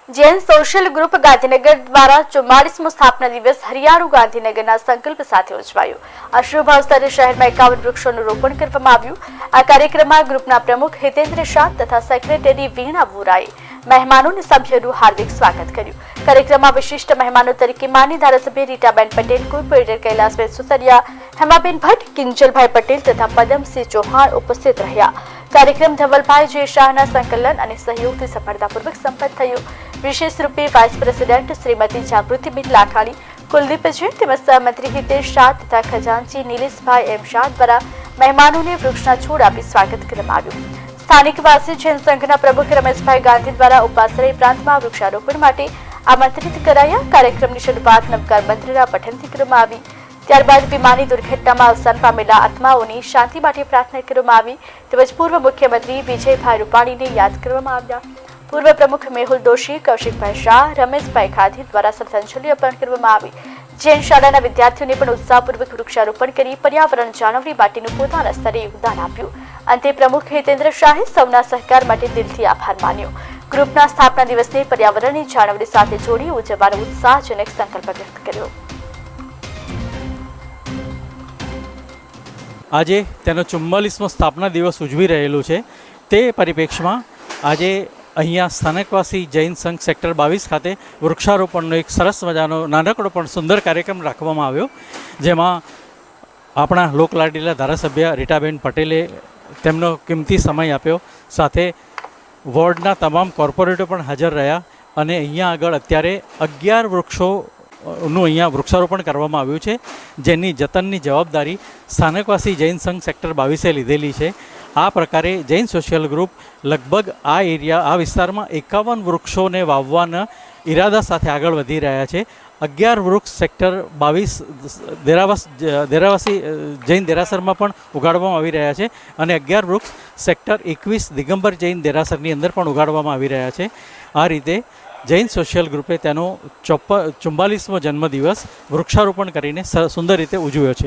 Jain social group Gandhinagar દ્વારા 44મો સ્થાપના દિવસ હરિયાળુ ગાંધીનગરના સંકલ્પ સાથે ઉજવાયો। અશ્રુભાવ સ્તરે શહેરમાં 51 વૃક્ષોનું રોપણ કરવામાં આવ્યું। આ કાર્યક્રમમાં ગ્રુપના પ્રમુખ હિતેન્દ્ર શાહ તથા સેક્રેટરી વીણા વોરાએ મહેમાનોને સભ્યોનું હાર્દિક સ્વાગત કર્યું। કાર્યક્રમમાં વિશિષ્ટ મહેમાનો તરીકે માની ધારાસભ્ય રીટાબેન પટેલ, કોર્પોરેટર કૈલાસબેન સુતરિયા, હેમાબેન ભટ્ટ, કિંજલભાઈ પટેલ તથા પદમસિંહ ચૌહાણ ઉપસ્થિત રહ્યા। કાર્યક્રમ ધવલભાઈ જે શાહના સંકલન અને સહયોગથી સફળતાપૂર્વક સંપન્ન થયો। વિશેષ રૂપે વાઇસ પ્રેસિડેન્ટ શ્રીમતી જાગૃતિબેન લાખાણી, કુલદીપ જૈન તેમજ સહમંત્રી હિતેશ શાહ તથા ખજાનચી નિલેશભાઈ એમ શાહ દ્વારા મહેમાનોને વૃક્ષના છોડ આપી સ્વાગત કરવામાં આવ્યું। સ્થાનિક વાસી જૈન સંઘના પ્રમુખ રમેશભાઈ ગાંધી દ્વારા ઉપાશ્રય પ્રાંતમાં વૃક્ષારોપણ માટે આમંત્રિત કરાયા। કાર્યક્રમની શરૂઆત નવકાર મંત્રના પઠનથી કરવામાં આવી। ત્યારબાદ વિમાની દુર્ઘટનામાં અવસાન પામેલા આત્માઓની શાંતિ માટે પ્રાર્થના કરવામાં આવી। તેમજ પૂર્વ મુખ્યમંત્રી વિજયભાઈ રૂપાણીને યાદ કરવામાં આવ્યા। પૂર્વ પ્રમુખ મેહુલ દોશી, કૌશિકભાઈ શાહ, રમેશભાઈ ખાધી દ્વારા શ્રદ્ધાંજલિ અર્પણ કરવામાં આવી। જૈન શાળાના વિદ્યાર્થીઓને પણ ઉત્સાહપૂર્વક વૃક્ષારોપણ કરી પર્યાવરણ જાળવણી માટેનું પોતાના સ્તરે યોગદાન આપ્યું। અંતે પ્રમુખ હિતેન્દ્ર શાહે સૌના સહકાર માટે દિલથી આભાર માન્યો। ગ્રુપના સ્થાપના દિવસને પર્યાવરણની જાળવણી સાથે જોડી ઉજવવાનો ઉત્સાહજનક સંકલ્પ વ્યક્ત કર્યો। આજે તેનો 44મો સ્થાપના દિવસ ઉજવી રહેલું છે। તે પરિપ્રેક્ષમાં આજે અહીંયા સ્થાનિકવાસી જૈન સંઘ સેક્ટર 22 ખાતે વૃક્ષારોપણનો એક સરસ મજાનો નાનકડો પણ સુંદર કાર્યક્રમ રાખવામાં આવ્યો, જેમાં આપણા લોકલાડીલા ધારાસભ્ય રીટાબેન પટેલે તેમનો કિંમતી સમય આપ્યો। સાથે વોર્ડના તમામ કોર્પોરેટરો પણ હાજર રહ્યા અને અહીંયા આગળ અત્યારે 11 વૃક્ષોનું અહીંયા વૃક્ષારોપણ કરવામાં આવ્યું છે, જેની જતનની જવાબદારી સ્થાનિકવાસી જૈન સંઘ સેક્ટર 22એ લીધેલી છે। આ પ્રકારે જૈન સોશિયલ ગ્રુપ લગભગ આ વિસ્તારમાં 51 વૃક્ષોને વાવવાના ઈરાદા સાથે આગળ વધી રહ્યા છે। 11 વૃક્ષ સેક્ટર 22 દેરાવાસી જૈન દેરાસરમાં પણ ઉગાડવામાં આવી રહ્યા છે અને 11 વૃક્ષ સેક્ટર 21 દિગંબર જૈન દેરાસરની અંદર પણ ઉગાડવામાં આવી રહ્યા છે। આ રીતે જૈન સોશિયલ ગ્રુપે તેનો 44મો જન્મદિવસ વૃક્ષારોપણ કરીને સુંદર રીતે ઉજવ્યો છે।